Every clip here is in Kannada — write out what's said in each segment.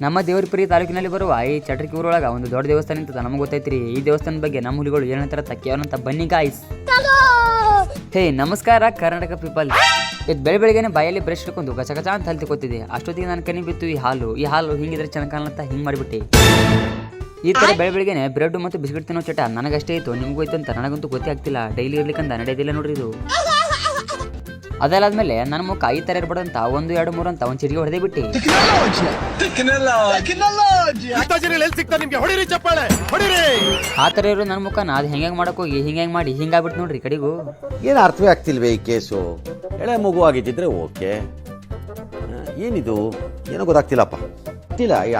ನಮ್ಮ ದೇವರಪುರಿ ತಾಲೂಕಿನಲ್ಲಿ ಬರುವ ಈ ಚಟ್ರಕಿ ಊರೊಳಗೆ ಒಂದು ದೊಡ್ಡ ದೇವಸ್ಥಾನ ನಿಂತದ. ನಮಗೆ ಗೊತ್ತೈತ್ರಿ ಈ ದೇವಸ್ಥಾನದ ಬಗ್ಗೆ ನಮ್ಮ ಹುಲಿಗಳು ಏನಂತಾರ ತಕ್ಕಿಯವನಂತ. ಬನ್ನಿ ಗಾಯ್ಸ್. ಹೇ ನಮಸ್ಕಾರ ಕರ್ನಾಟಕ ಪೀಪಲ್. ಇದು ಬೆಳಿಗ್ಗೆನೆ ಬಾಯಲ್ಲಿ ಬ್ರಷ್ ಹಿಡ್ಕೊಂಡು ಗಚ ಗಚ ಅಂತ ಹಲ್ತಿ ಕೂತಿದೆ. ಅಷ್ಟೊತ್ತಿಗೆ ನನ್ನ ಕನಿ ಬಿತ್ತು ಈ ಹಾಲು ಹಿಂಗಿದ್ರೆ ಚೆನ್ನಾಗಿ ಅಂತ ಹಿಂಗೆ ಮಾಡಿಬಿಟ್ಟೆ. ಈ ಥರ ಬೆಳಿಗ್ಗೆನೆ ಬ್ರೆಡ್ ಮತ್ತು ಬಿಸ್ಕೆಟ್ ತಿನ್ನೋ ಚಟ ನನಗಷ್ಟೇ ಇತ್ತು, ನಿಮಗೂ ಇತ್ತು ಅಂತ ನನಗಂತೂ ಗೊತ್ತೇ ಆಗ್ತಿಲ್ಲ. ಡೈಲಿ ಇರ್ಲಿಕ್ಕಂತ ನಡೆಯೋದಿಲ್ಲ ನೋಡ್ರಿ ಇದು. ಅದಲ್ಲಾದ್ಮೇಲೆ ನನ್ನ ಮುಖ ಈ ಥರ ಇರ್ಬಾರ್ದಂತ 1 2 3 ಅಂತ ಒಂದು ಚಿಟಿಕೆ ಹೊಡೆದೇ ಬಿಟ್ಟು. ಆ ಥರ ಇರೋ ನನ್ನ ಮುಖನ ಅದು ಹೆಂಗೆ ಮಾಡಕ್ ಹೋಗಿ ಹಿಂಗೆ ಮಾಡಿ ಹಿಂಗಾಗ್ಬಿಟ್ಟು ನೋಡ್ರಿ ಕಡೆಗೂ. ಏನು ಅರ್ಥವೇ ಆಗ್ತಿಲ್ವೇ ಈ ಕೇಸು? ಎಳೆ ಮಗು ಆಗಿದ್ದಿದ್ರೆ ಓಕೆ, ಏನಿದು ಏನೋ ಗೊತ್ತಾಗ್ತಿಲ್ಲಪ್ಪ,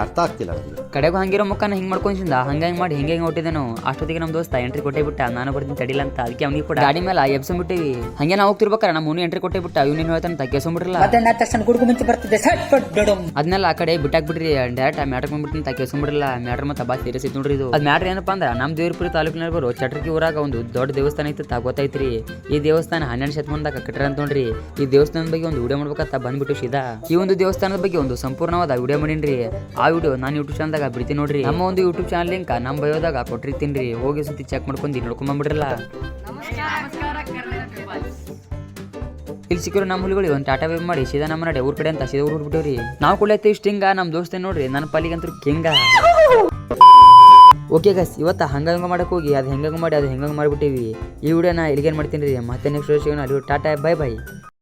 ಅರ್ಥ ಆಗ್ತಿಲ್ಲ. ಕಡೆಗೂ ಹಂಗಿರೋ ಮುಖನ ಹಿಂಗೆ ಮಾಡ್ಕೊಂಡ್ ಹಂಗಾಗಿ ಮಾಡಿ ಹಿಂಗೆ ಹೊಟ್ಟಿದ್ದೇನು. ಅಷ್ಟೊತ್ತಿಗೆ ನಮ್ಮ ದೋಸ್ತ ಎಂಟ್ರಿ ಕೊಟ್ಟೇ ಬಿಟ್ಟ. ನಾನು ಬರ್ತೀನಿ ತಡಿಲ್ಲ ಅಂತ. ಅದಕ್ಕೆ ಅವ್ನಿಗೆ ಕೂಡ ಗಾಡಿ ಮೇಲೆ ಎಬ್ಸಂಬಿಟ್ಟಿವಿ. ಹಂಗೆ ನಾವು ಹೋಗ್ತಿರ್ಬೇಕಾರೆ ನಮ್ಮ ಮುನಿ ಎಂಟ್ರಿ ಕೊಟ್ಟೇ ಬಿಟ್ಟ. ಇವ್ನೇನು ಹೇಳ್ತಾನೆ ಕೇಳ್ಸಂಬಿಟ್ರಲ್ಲ. ಅದನ್ನೆಲ್ಲ ಆ ಕಡೆ ಬಿಟ್ಟಾಕ್ಬಿಟ್ರಿ. ಡೈರೆಕ್ಟ್ ಆ ಮ್ಯಾಟ್ರ್ ಬಂದ್ಬಿಟ್ಟು ಕೇಳ್ಸಂಬಿಡ್ರಲ್ಲ. ಮ್ಯಾಟ್ರ್ ಮತ್ತೆ ಬಾ ಸೀರಿಯಸ್ ಇತ್ತು ನೋಡ್ರಿ ಇದು. ಅದು ಮ್ಯಾಟ್ರ್ ಏನಪ್ಪಾ ಅಂದ್ರೆ ನಮ್ಮ ದೇವರಪುರಿ ತಾಲೂಕಿನಲ್ಲಿ ಬರೋ ಚಟ್ರಕಿ ಊರಾಗ ಒಂದು ದೊಡ್ಡ ದೇವಸ್ಥಾನ ಇತ್ತು ಗೊತ್ತೈತ್ರಿ. ಈ ದೇವಸ್ಥಾನ 12ನೇ ಶತಮಾನದಾಗ ಕಟ್ಟರ ಅಂತ ನೋಡ್ರಿ. ಈ ದೇವಸ್ಥಾನದ ಬಗ್ಗೆ ಒಂದು ವಿಡಿಯೋ ಮಾಡ್ಬೇಕಂತ ಬಂದ್ಬಿಟ್ಟು ಸೀದಾ ಈ ಒಂದು ದೇವಸ್ಥಾನದ ಬಗ್ಗೆ ಒಂದು ಸಂಪೂರ್ಣವಾದ ವಿಡಿಯೋ ಮಾಡೀನಿ. ಆ ವಿಡಿಯೋ ನಾನು ಯೂಟ್ಯೂಬ್ ಚಾನಲ್ದಾಗ ಬಿಡ್ತೀನಿ ನೋಡ್ರಿ. ನಮ್ಮ ಒಂದು ಯೂಟ್ಯೂಬ್ ಚಾನಲ್ ಲಿಂಕ್ ನಮ್ಮ ಬಯೋದಾಗ ಕೊಟ್ಟಿರ್ತೀನಿ. ಹೋಗಿ ಸುತ್ತಿ ಚೆಕ್ ಮಾಡ್ಕೊಂಡು ನೋಡ್ಕೊಂಡ್ ಬಂದ್ಬಿಡ್ರಲ್ಲ. ಇಲ್ಲಿ ಸಿಕ್ಕಿರೋ ನಮ್ಮ ಹುಲಿಗಳು ಒಂದು ಟಾಟಾ ವೇವ್ ಮಾಡಿ ಸೀದಾ ನಮ್ಮ ನಡೆ ಊರ್ ಕಡೆ ಅಂತ ಸೀದಾ ಊರ್ ಬಿಟ್ಟವ್ರಿ. ನಾವು ಕುಳಿಯತ್ತೀವಿ ಇಷ್ಟ ಹಿಂಗ. ನಮ್ಮ ದೋಸ್ತ ನೋಡ್ರಿ ನನ್ನ ಪಾಲಿಗಂತೂ ಕಿಂಗ. ಓಕೆ ಗೈಸ್, ಇವತ್ತು ಹಂಗಂಗ ಮಾಡಕ್ ಹೋಗಿ ಅದು ಹೆಂಗಂಗ ಮಾಡಿ ಅದು ಹೆಂಗಂಗ ಮಾಡಿಬಿಟ್ಟಿವಿ. ಈ ವಿಡಿಯೋನ ಇಲ್ಲಿಗೇನು ಮಾಡ್ತೀನಿ ರೀ. ಮತ್ತೆ next video tata bye bye.